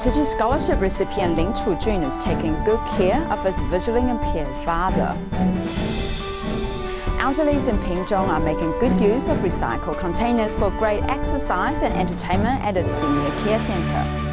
Tzu Chi Scholarship recipient Tzu Chi is taking good care of his visually impaired father. Elderlies in Pingdong are making good use of recycled containers for great exercise and entertainment at a senior care centre.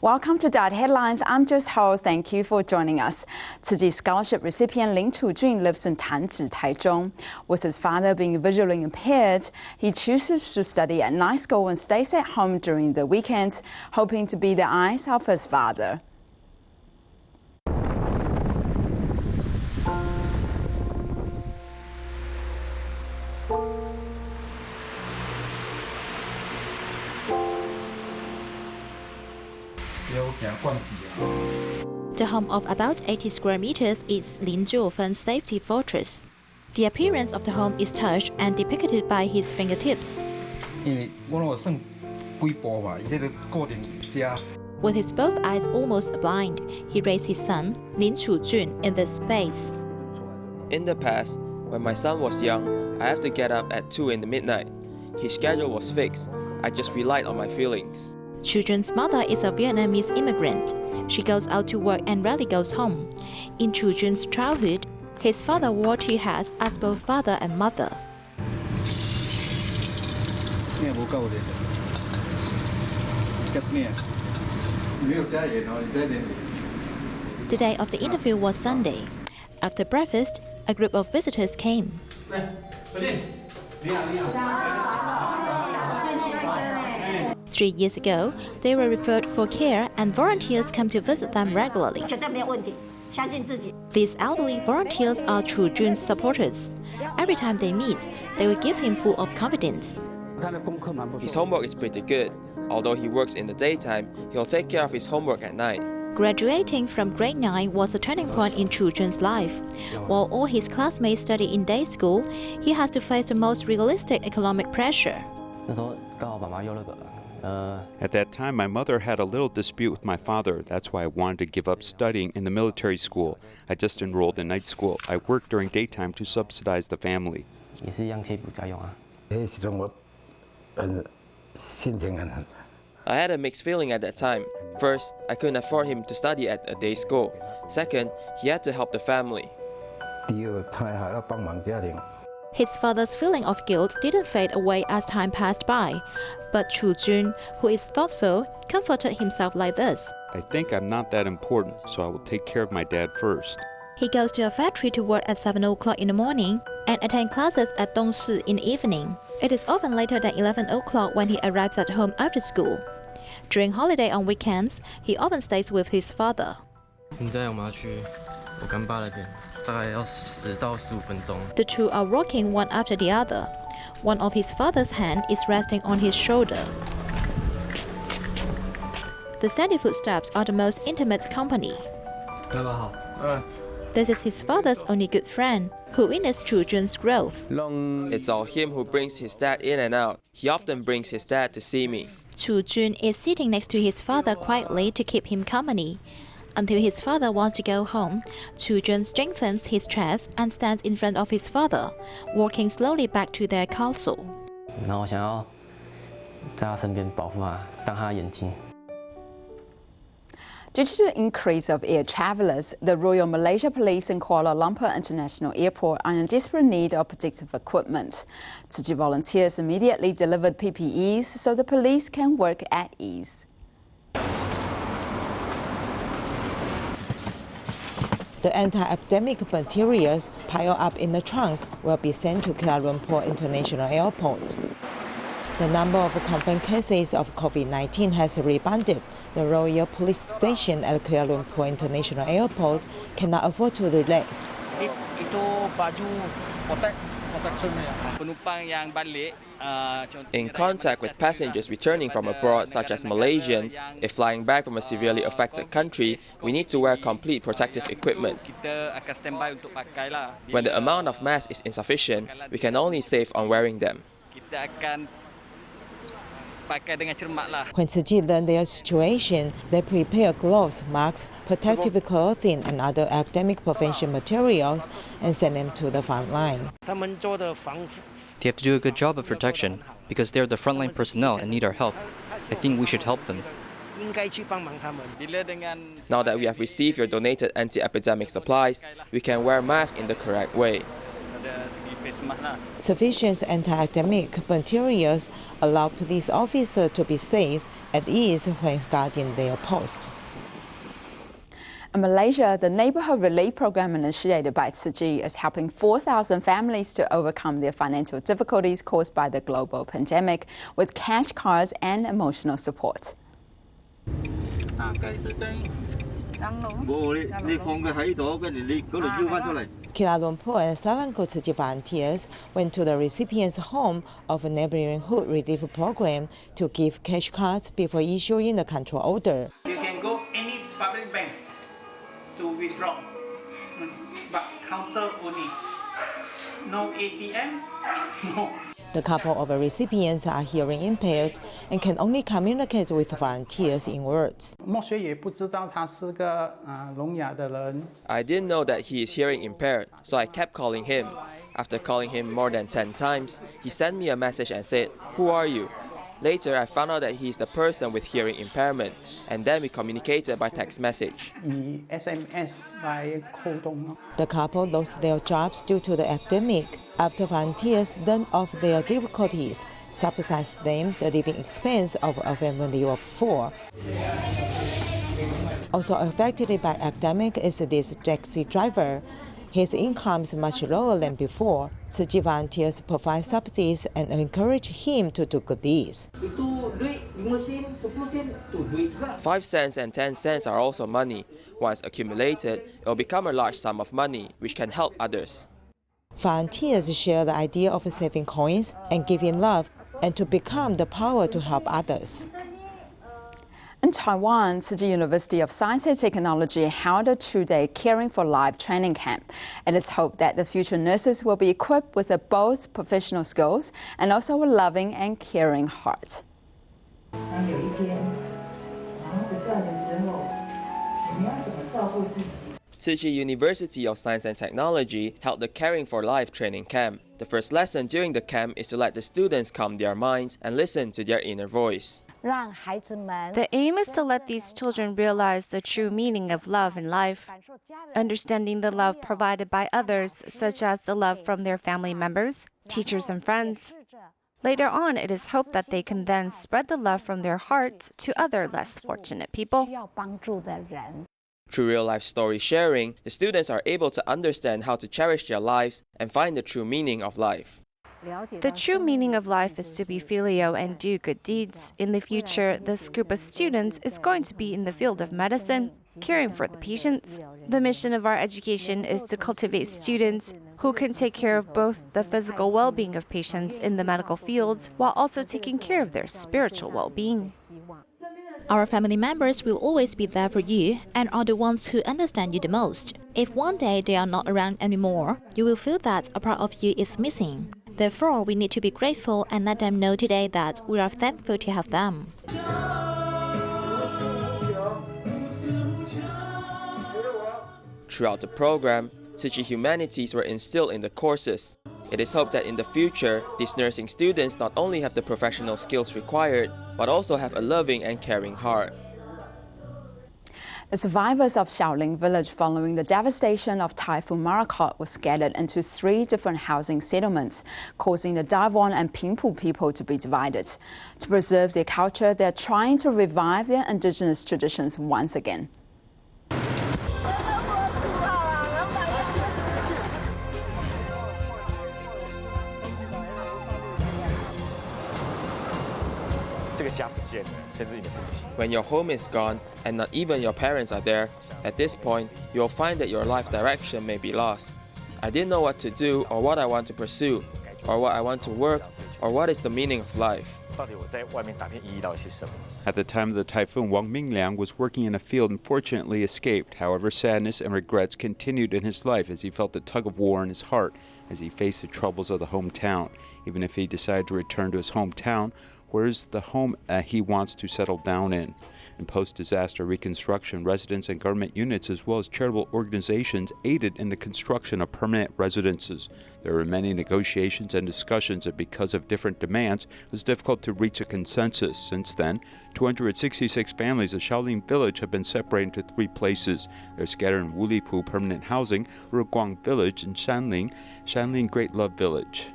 Welcome to Dot Headlines. I'm Just Ho. Thank you for joining us. Tzu Chi Scholarship recipient Tzu Chi lives in Tanzhi, Taiwan. With his father being visually impaired, he chooses to study at night school and stays at home during the weekends, hoping to be the eyes of his father. The home of about 80 square meters is Lin Jiufen's safety fortress. The appearance of the home is touched and depicted by his fingertips. With his both eyes almost blind, he raised his son, Tzu Chi, in this space. In the past, when my son was young, I have to get up at 2 in the midnight. His schedule was fixed. I just relied on my feelings. Tzu Chi's mother is a Vietnamese immigrant. She goes out to work and rarely goes home. In Tzu Chi's childhood, his father wore two hats as both father and mother. The day of the interview was Sunday. After breakfast, a group of visitors came. 3 years ago, they were referred for care and volunteers come to visit them regularly. These elderly volunteers are Tzu Chi's supporters. Every time they meet, they will give him full of confidence. His homework is pretty good. Although he works in the daytime, he'll take care of his homework at night. Graduating from grade 9 was a turning point in Tzu Chi's life. While all his classmates study in day school, he has to face the most realistic economic pressure. At that time, my mother had a little dispute with my father. That's why I wanted to give up studying in the military school. I just enrolled in night school. I worked during daytime to subsidize the family. I had a mixed feeling at that time. First, I couldn't afford him to study at a day school. Second, he had to help the family. His father's feeling of guilt didn't fade away as time passed by. But Tzu Chi, who is thoughtful, comforted himself like this. I think I'm not that important, so I will take care of my dad first. He goes to a factory to work at 7 o'clock in the morning and attend classes at Dongshi in the evening. It is often later than 11 o'clock when he arrives at home after school. During holiday on weekends, he often stays with his father. The two are walking one after the other. One of his father's hand is resting on his shoulder. The steady footsteps are the most intimate company. This is his father's only good friend, who witnessed Tzu Chi's growth. It's all him who brings his dad in and out. He often brings his dad to see me. Tzu Chi is sitting next to his father quietly to keep him company. Until his father wants to go home, Tzu Chi strengthens his chest and stands in front of his father, walking slowly back to their castle. Due to the increase of air travelers, the Royal Malaysia Police in Kuala Lumpur International Airport are in desperate need of protective equipment. Tzu Chi volunteers immediately delivered PPEs so the police can work at ease. The anti-epidemic materials piled up in the trunk will be sent to Kuala Lumpur International Airport. The number of confirmed cases of COVID-19 has rebounded. The Royal Police Station at Kuala Lumpur International Airport cannot afford to relax. In contact with passengers returning from abroad, such as Malaysians, if flying back from a severely affected country, we need to wear complete protective equipment. When the amount of masks is insufficient, we can only save on wearing them. When Tzu Chi learned their situation, they prepare gloves, masks, protective clothing, and other epidemic prevention materials and send them to the front line. They have to do a good job of protection because they're the frontline personnel and need our help. I think we should help them. Now that we have received your donated anti-epidemic supplies, we can wear masks in the correct way. Sufficient anti-epidemic materials allow police officers to be safe at ease when guarding their post. In Malaysia, the Neighborhood Relief Program initiated by Tzu Chi is helping 4,000 families to overcome their financial difficulties caused by the global pandemic with cash cards and emotional support. Kuala Lumpur and Selangor Tzu Chi volunteers went to the recipient's home of a neighborhood relief program to give cash cards before issuing the control order. You can go any public bank to withdraw, but counter only. No ATM, no. The couple of recipients are hearing impaired and can only communicate with volunteers in words. I didn't know that he is hearing impaired, so I kept calling him. After calling him more than 10 times, he sent me a message and said, "Who are you?" Later, I found out that he is the person with hearing impairment, and then we communicated by text message. The couple lost their jobs due to the epidemic. After volunteers learned of their difficulties, subsidized them the living expense of a family of 4. Also affected by epidemic is this taxi driver. His income is much lower than before. Tzu Chi volunteers provide subsidies and encourage him to do good deeds. 5 cents and 10 cents are also money. Once accumulated, it will become a large sum of money, which can help others. Volunteers share the idea of saving coins and giving love, and to become the power to help others. In Taiwan, Tzu Chi University of Science and Technology held a 2-day Caring for Life training camp. It is hoped that the future nurses will be equipped with both professional skills and also a loving and caring heart. Tzu Chi University of Science and Technology held the Caring for Life training camp. The first lesson during the camp is to let the students calm their minds and listen to their inner voice. The aim is to let these children realize the true meaning of love in life, understanding the love provided by others, such as the love from their family members, teachers, and friends. Later on, it is hoped that they can then spread the love from their hearts to other less fortunate people. Through real-life story sharing, the students are able to understand how to cherish their lives and find the true meaning of life. The true meaning of life is to be filial and do good deeds. In the future, this group of students is going to be in the field of medicine, caring for the patients. The mission of our education is to cultivate students who can take care of both the physical well-being of patients in the medical fields while also taking care of their spiritual well-being. Our family members will always be there for you and are the ones who understand you the most. If one day they are not around anymore, you will feel that a part of you is missing. Therefore, we need to be grateful and let them know today that we are thankful to have them. Throughout the program, Tzu Chi humanities were instilled in the courses. It is hoped that in the future, these nursing students not only have the professional skills required, but also have a loving and caring heart. The survivors of Xiaoling village following the devastation of Typhoon Morakot were scattered into 3 different housing settlements, causing the Taiwan and Pingdong people to be divided. To preserve their culture, they are trying to revive their indigenous traditions once again. When your home is gone and not even your parents are there, at this point, you'll find that your life direction may be lost. I didn't know what to do or what I want to pursue, or what I want to work, or what is the meaning of life. At the time of the typhoon, Wang Mingliang was working in a field and fortunately escaped. However, sadness and regrets continued in his life as he felt the tug of war in his heart as he faced the troubles of the hometown. Even if he decided to return to his hometown, where's the home he wants to settle down in. In post-disaster reconstruction, residents and government units as well as charitable organizations aided in the construction of permanent residences. There were many negotiations and discussions, and because of different demands, it was difficult to reach a consensus. Since then, 266 families of Shaolin Village have been separated into 3 places. They're scattered in Wulipu Permanent Housing, Ruguang Village, and Shanling Great Love Village.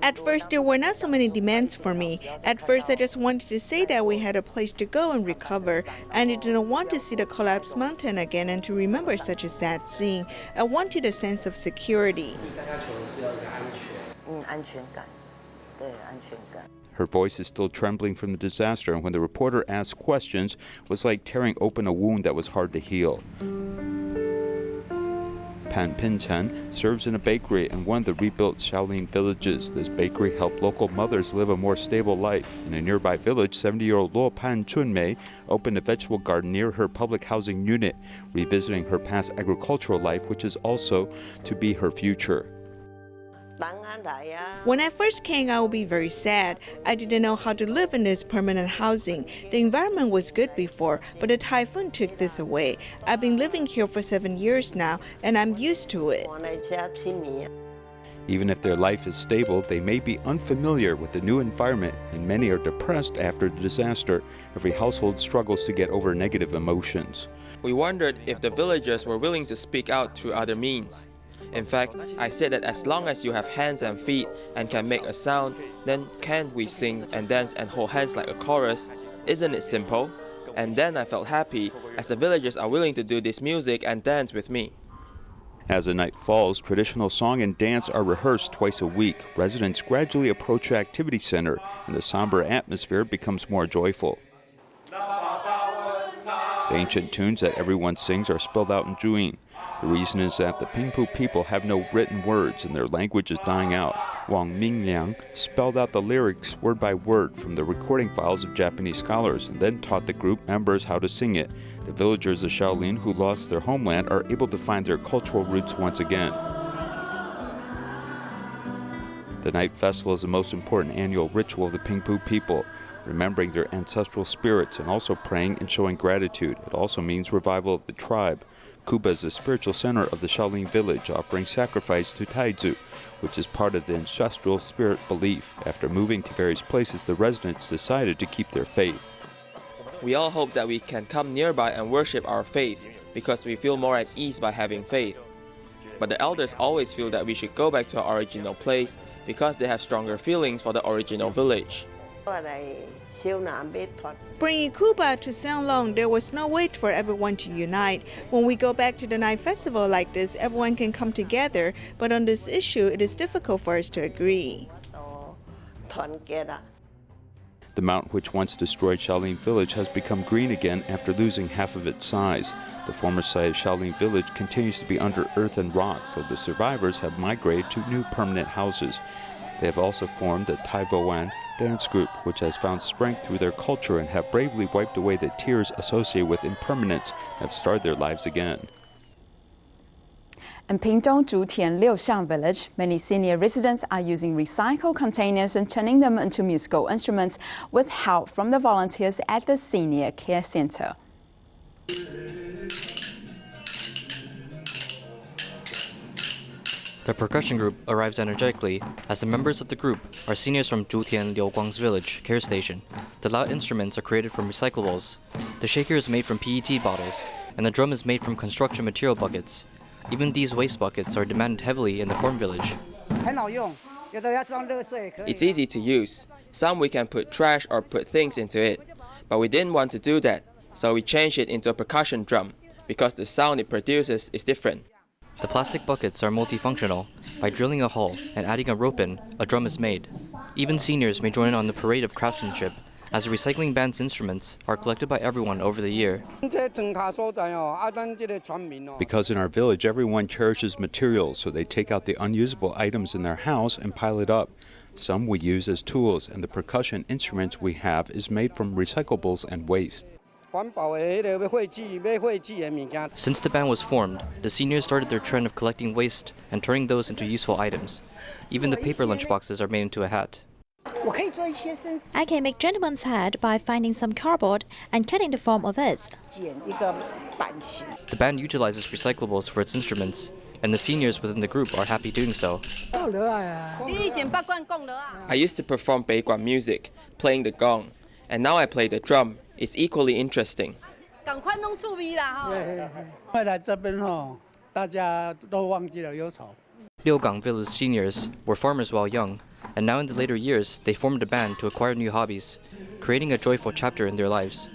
At first, there were not so many demands for me. At first, I just wanted to say that we had a place to go and recover, and I didn't want to see the collapsed mountain again and to remember such a sad scene. I wanted a sense of security. Her voice is still trembling from the disaster, and when the reporter asked questions, it was like tearing open a wound that was hard to heal. Pan Pinchen serves in a bakery in one of the rebuilt Shaolin villages. This bakery helped local mothers live a more stable life. In a nearby village, 70-year-old Luo Pan Chunmei opened a vegetable garden near her public housing unit, revisiting her past agricultural life, which is also to be her future. When I first came, I would be very sad. I didn't know how to live in this permanent housing. The environment was good before, but the typhoon took this away. I've been living here for 7 years now, and I'm used to it. Even if their life is stable, they may be unfamiliar with the new environment, and many are depressed after the disaster. Every household struggles to get over negative emotions. We wondered if the villagers were willing to speak out through other means. In fact, I said that as long as you have hands and feet and can make a sound, then can't we sing and dance and hold hands like a chorus? Isn't it simple? And then I felt happy as the villagers are willing to do this music and dance with me. As the night falls, traditional song and dance are rehearsed twice a week. Residents gradually approach the activity center, and the somber atmosphere becomes more joyful. The ancient tunes that everyone sings are spelled out in Zhuyin. The reason is that the Pingpu people have no written words and their language is dying out. Wang Mingliang spelled out the lyrics word by word from the recording files of Japanese scholars and then taught the group members how to sing it. The villagers of Shaolin who lost their homeland are able to find their cultural roots once again. The Night Festival is the most important annual ritual of the Pingpu people, remembering their ancestral spirits and also praying and showing gratitude. It also means revival of the tribe. Kuba is the spiritual center of the Shaolin village, offering sacrifice to Taizu, which is part of the ancestral spirit belief. After moving to various places, the residents decided to keep their faith. We all hope that we can come nearby and worship our faith because we feel more at ease by having faith. But the elders always feel that we should go back to our original place because they have stronger feelings for the original village. Bringing Kuba to Xianglong, there was no way for everyone to unite. When we go back to the night festival like this, everyone can come together, but on this issue, it is difficult for us to agree. The mountain which once destroyed Shaolin Village has become green again after losing half of its size. The former site of Shaolin Village continues to be under earth and rocks, so the survivors have migrated to new permanent houses. They have also formed the Taiwan dance group, which has found strength through their culture and have bravely wiped away the tears associated with impermanence and have started their lives again. In Pingdong, Zhutian Liuxiang Village, many senior residents are using recycled containers and turning them into musical instruments with help from the volunteers at the Senior Care Center. The percussion group arrives energetically as the members of the group are seniors from Zhutian Liuguang's village care station. The loud instruments are created from recyclables. The shaker is made from PET bottles, and the drum is made from construction material buckets. Even these waste buckets are demanded heavily in the Form Village. It's easy to use. Some we can put trash or put things into it. But we didn't want to do that, so we changed it into a percussion drum because the sound it produces is different. The plastic buckets are multifunctional. By drilling a hole and adding a rope in, a drum is made. Even seniors may join in on the parade of craftsmanship, as the recycling band's instruments are collected by everyone over the year. Because in our village, everyone cherishes materials, so they take out the unusable items in their house and pile it up. Some we use as tools, and the percussion instruments we have is made from recyclables and waste. Since the band was formed, the seniors started their trend of collecting waste and turning those into useful items. Even the paper lunchboxes are made into a hat. I can make gentleman's hat by finding some cardboard and cutting the form of it. The band utilizes recyclables for its instruments, and the seniors within the group are happy doing so. I used to perform Beiguan music, playing the gong, and now I play the drum. It's equally interesting. Liugang Village seniors were farmers while young, and now in the later years they formed a band to acquire new hobbies, creating a joyful chapter in their lives.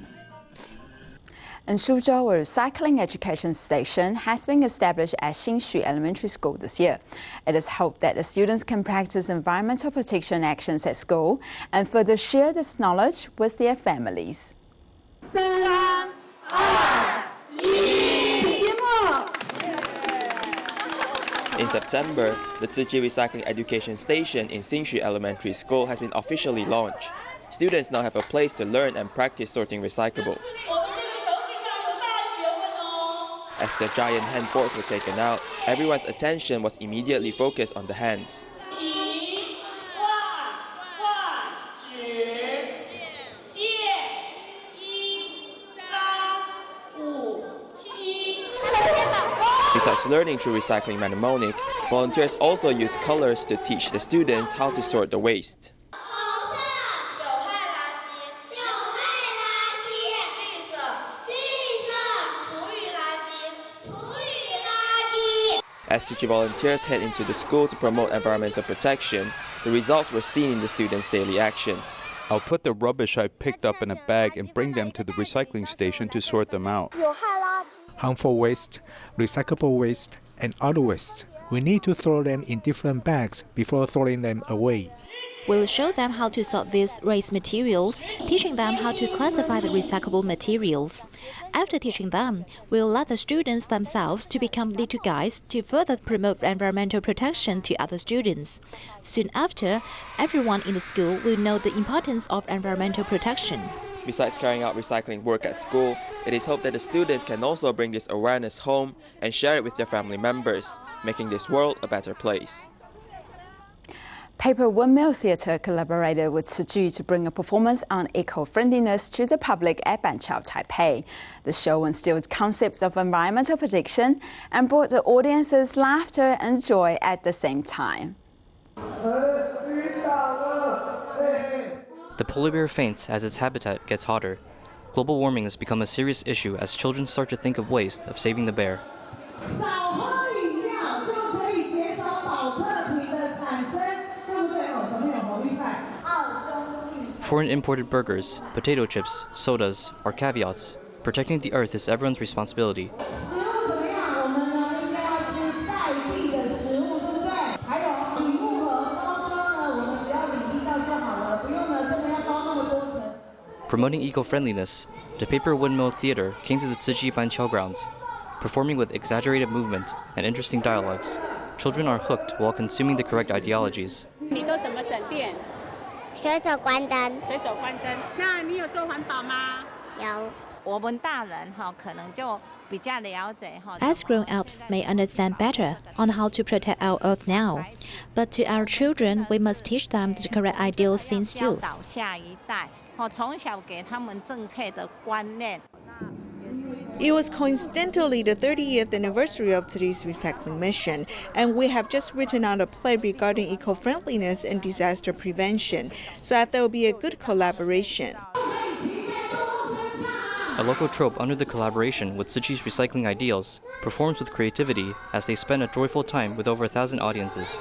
In Suzhou, a recycling education station has been established at Xinxu Elementary School this year. It is hoped that the students can practice environmental protection actions at school and further share this knowledge with their families. In September, the Tzu Chi Recycling Education Station in Xinxu Elementary School has been officially launched. Students now have a place to learn and practice sorting recyclables. As the giant hand boards were taken out, everyone's attention was immediately focused on the hands. Besides learning through recycling mnemonic, volunteers also use colors to teach the students how to sort the waste. As Tzu Chi volunteers head into the school to promote environmental protection, the results were seen in the students' daily actions. I'll put the rubbish I've picked up in a bag and bring them to the recycling station to sort them out. Harmful waste, recyclable waste, and other waste. We need to throw them in different bags before throwing them away. We'll show them how to sort these waste materials, teaching them how to classify the recyclable materials. After teaching them, we'll let the students themselves to become little guides to further promote environmental protection to other students. Soon after, everyone in the school will know the importance of environmental protection. Besides carrying out recycling work at school, it is hoped that the students can also bring this awareness home and share it with their family members, making this world a better place. Paper Windmill Theatre collaborated with Tzu Chi to bring a performance on eco-friendliness to the public at Banqiao, Taipei. The show instilled concepts of environmental protection and brought the audiences laughter and joy at the same time. The polar bear faints as its habitat gets hotter. Global warming has become a serious issue as children start to think of ways of saving the bear. Foreign imported burgers, potato chips, sodas are caveats. Protecting the earth is everyone's responsibility. Promoting eco-friendliness, the Paper Windmill Theatre came to the Tzu Chi Banqiao grounds. Performing with exaggerated movement and interesting dialogues, children are hooked while consuming the correct ideologies. As grown-ups may understand better on how to protect our earth now, but to our children we must teach them the correct ideals since youth. It was coincidentally the 30th anniversary of today's recycling mission, and we have just written out a play regarding eco-friendliness and disaster prevention, so that there will be a good collaboration. A local troupe under the collaboration with Tzu Chi's recycling ideals performs with creativity as they spend a joyful time with over 1,000 audiences.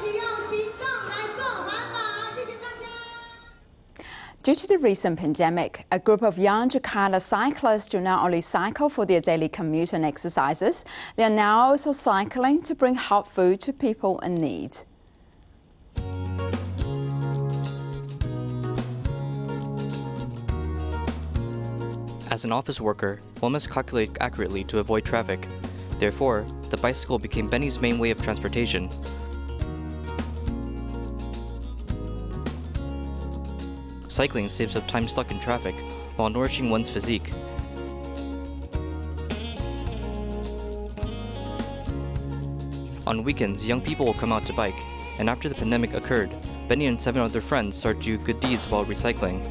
Due to the recent pandemic, a group of young Jakarta cyclists do not only cycle for their daily commute and exercises, they are now also cycling to bring hot food to people in need. As an office worker, one must calculate accurately to avoid traffic. Therefore, the bicycle became Benny's main way of transportation. Cycling saves up time stuck in traffic while nourishing one's physique. On weekends, young people will come out to bike, and after the pandemic occurred, Benny and 7 other friends start to do good deeds while recycling.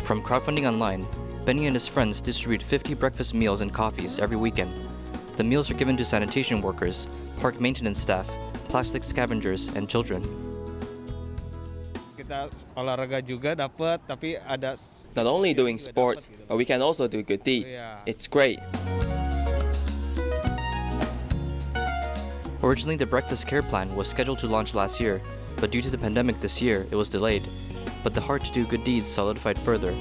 From crowdfunding online, Benny and his friends distribute 50 breakfast meals and coffees every weekend. The meals are given to sanitation workers, park maintenance staff, plastic scavengers, and children. Not only doing sports, but we can also do good deeds. It's great. Originally, the breakfast care plan was scheduled to launch last year, but due to the pandemic this year, it was delayed. But the heart to do good deeds solidified further.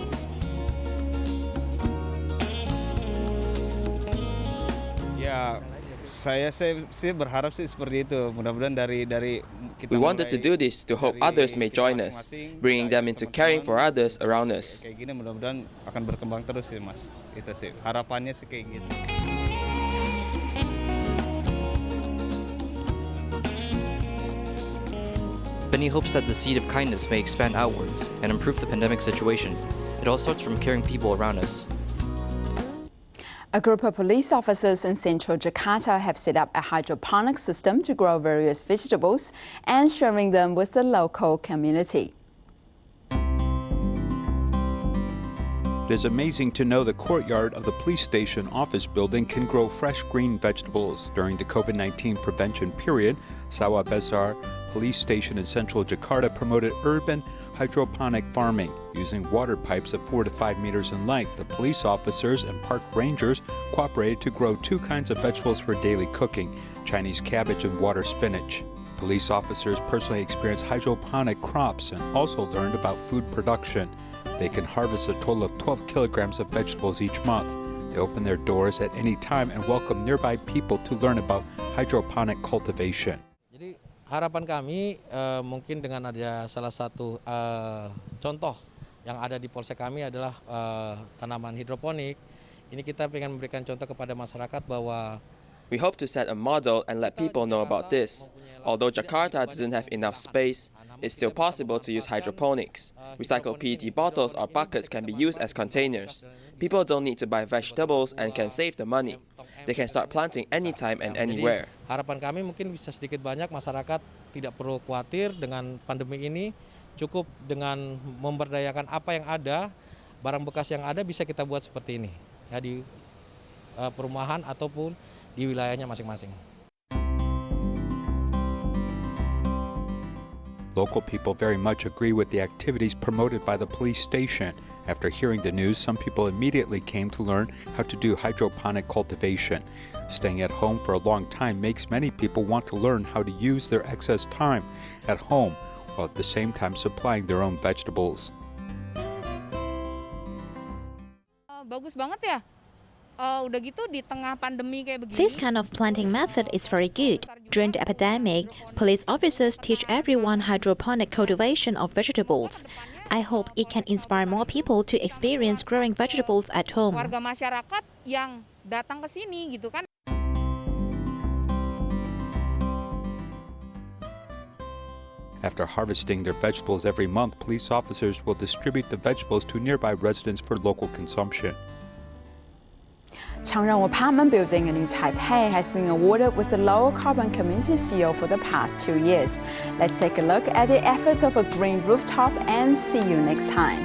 We wanted to do this to hope others may join us, bringing them into caring for others around us. Benny hopes that the seed of kindness may expand outwards and improve the pandemic situation. It all starts from caring people around us. A group of police officers in central Jakarta have set up a hydroponic system to grow various vegetables and sharing them with the local community. It is amazing to know the courtyard of the police station office building can grow fresh green vegetables. During the COVID-19 prevention period, Sawah Besar Police Station in central Jakarta promoted urban hydroponic farming. Using water pipes of 4 to 5 meters in length, the police officers and park rangers cooperated to grow 2 kinds of vegetables for daily cooking: Chinese cabbage and water spinach. Police officers personally experienced hydroponic crops and also learned about food production. They can harvest a total of 12 kilograms of vegetables each month. They open their doors at any time and welcome nearby people to learn about hydroponic cultivation. Harapan kami mungkin dengan ada salah satu contoh yang ada di polsek kami adalah tanaman hidroponik. Ini kita ingin memberikan contoh kepada masyarakat bahwa We hope to set a model and let people know about this. Although Jakarta doesn't have enough space, it's still possible to use hydroponics. Recycled PET bottles or buckets can be used as containers. People don't need to buy vegetables and can save the money. They can start planting anytime and anywhere. Harapan kami mungkin bisa sedikit banyak masyarakat tidak perlu khawatir dengan pandemi ini. Cukup dengan memberdayakan apa yang ada, barang bekas yang ada bisa kita buat seperti ini. Ya, di perumahan ataupun di wilayahnya masing-masing. Local people very much agree with the activities promoted by the police station. After hearing the news, some people immediately came to learn how to do hydroponic cultivation. Staying at home for a long time makes many people want to learn how to use their excess time at home, while at the same time supplying their own vegetables. Bagus banget ya. Udah gitu di tengah pandemi kayak begini. This kind of planting method is very good. During the epidemic, police officers teach everyone hydroponic cultivation of vegetables. I hope it can inspire more people to experience growing vegetables at home. Warga masyarakat yang datang ke sini gitu kan. After harvesting their vegetables every month, police officers will distribute the vegetables to nearby residents for local consumption. Changrong Apartment Building in New Taipei has been awarded with the Lower Carbon Community seal for the past 2 years. Let's take a look at the efforts of a green rooftop and see you next time.